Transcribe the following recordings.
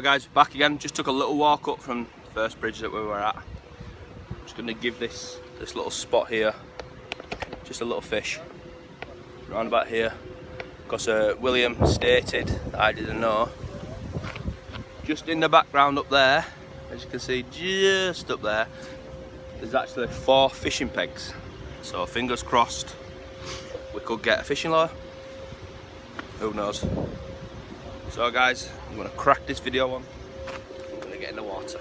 guys, back again. Just took a little walk up from the first bridge that we were at. Just going to give this little spot here just a little fish round about here, because William stated that I didn't know. Just in the background up there, as you can see, just up there, there's actually 4 fishing pegs. So fingers crossed we could get a fishing lure. Who knows? So guys, I'm going to crack this video on. I'm going to get in the water.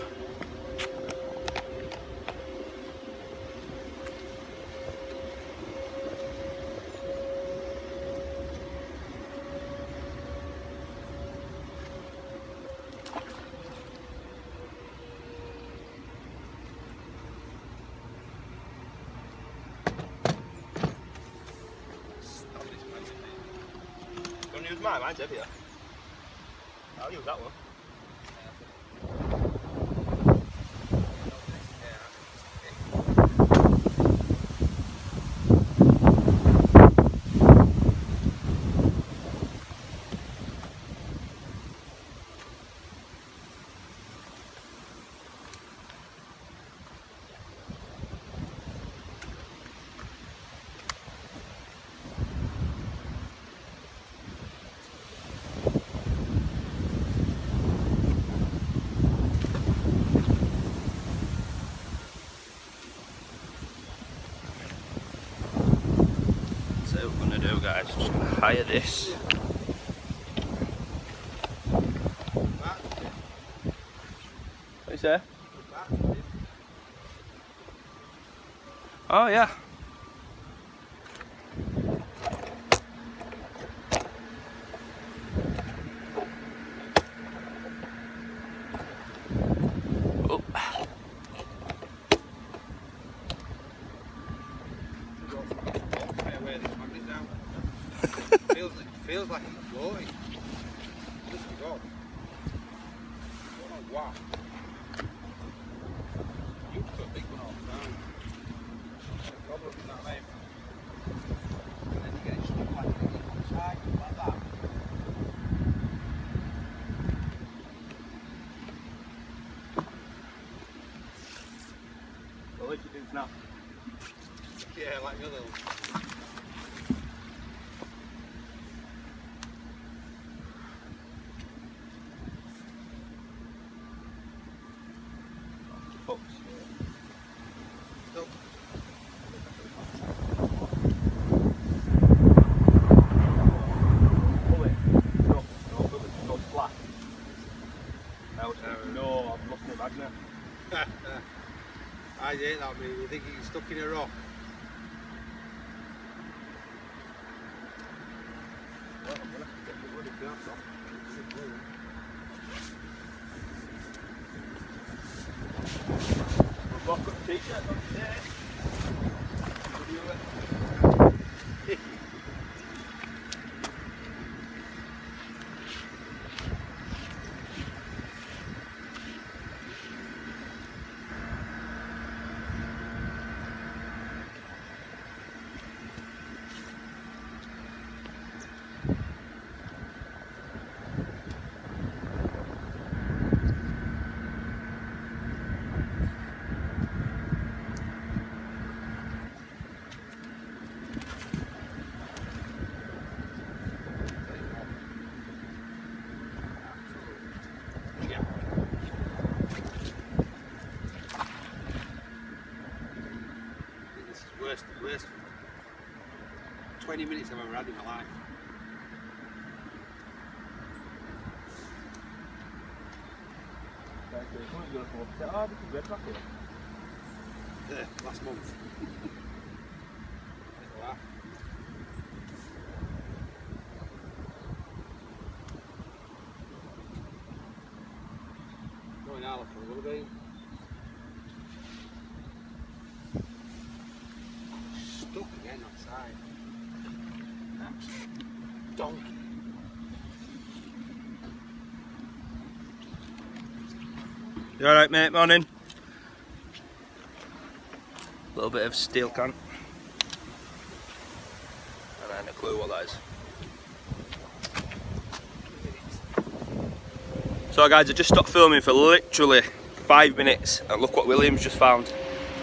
Use mine, mine's heavier. I'll use that one. Guys, just gonna hire this. What you say? Oh yeah. Oh. Feels like it's floating. Just a god. Oh wow. You took a big one off now. God, look at that, mate. And then you get it stuck like it on the side, like that. Well, at least you do snap. Yeah, like your little. No, I've lost my magnet. I hate that, mate. You think you get stuck in a rock. Well, I'm going to have to get the wood if that's off. I've got a t-shirt on today. Worst 20 minutes I've ever had in my life. Last month. Going out for a little bit. Stuck again outside. Donkey. You alright, mate? Morning. A little bit of steel can. And I haven't a clue what that is. So guys, I just stopped filming for literally 5 minutes and look what William's just found.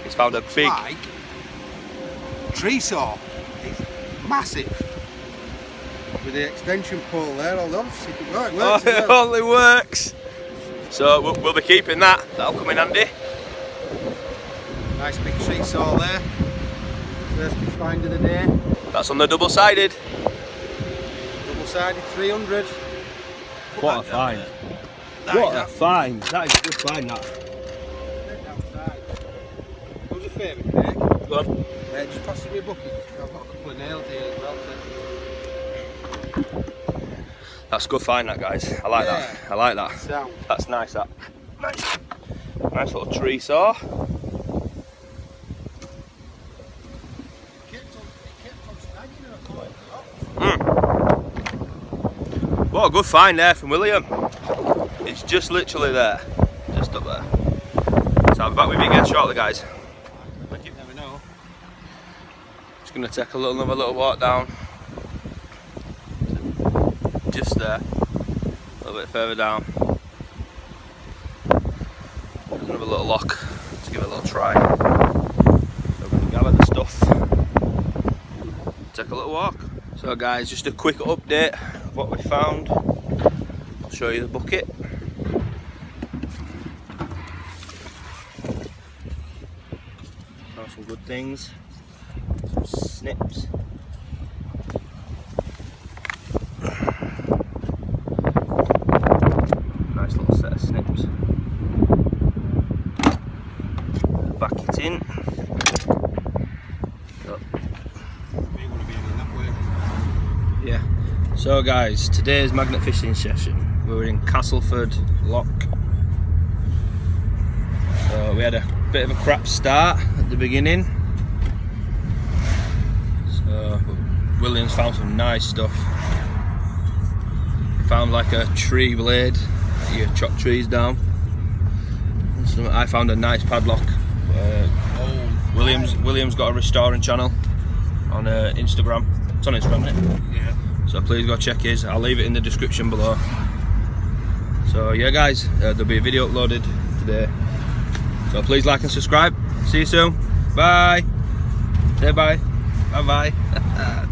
He's found a big like tree saw. It's massive. With the extension pole there, hold on, see if it works. Oh, it only works. So we'll be keeping that. That'll come in handy. Nice big tree saw there. First big find of the day. That's on the double-sided. Double-sided 300. What a find. What a find. That is a good find, that. Who's your favourite, Craig? Go on. Just pass me a bucket. I've got a couple of nails here as well. That's a good find, that, guys. I like that. I like that. Sound. That's nice, that. Nice. Nice little tree saw. What a good find there from William. It's just literally there. Just up there. So I'll be back with you again shortly, guys. Thank you. Never know. Just going to take another little walk down. Just there. A little bit further down. There's another little lock to give it a little try. So I'm going to gather the stuff. Take a little walk. So guys, just a quick update of what we found. I'll show you the bucket. Found some good things. Some snips. Nice little set of snips. Back it in. Yeah. So guys, today's magnet fishing session. We were in Castleford Lock. So we had a bit of a crap start at the beginning. So William's found some nice stuff. Found like a tree blade. You chop trees down. So I found a nice padlock. William's got a restoring channel on Instagram. It's on Instagram, isn't it? Yeah. So please go check his. I'll leave it in the description below. So yeah guys, there'll be a video uploaded today. So please like and subscribe. See you soon. Bye. Say bye. Bye bye.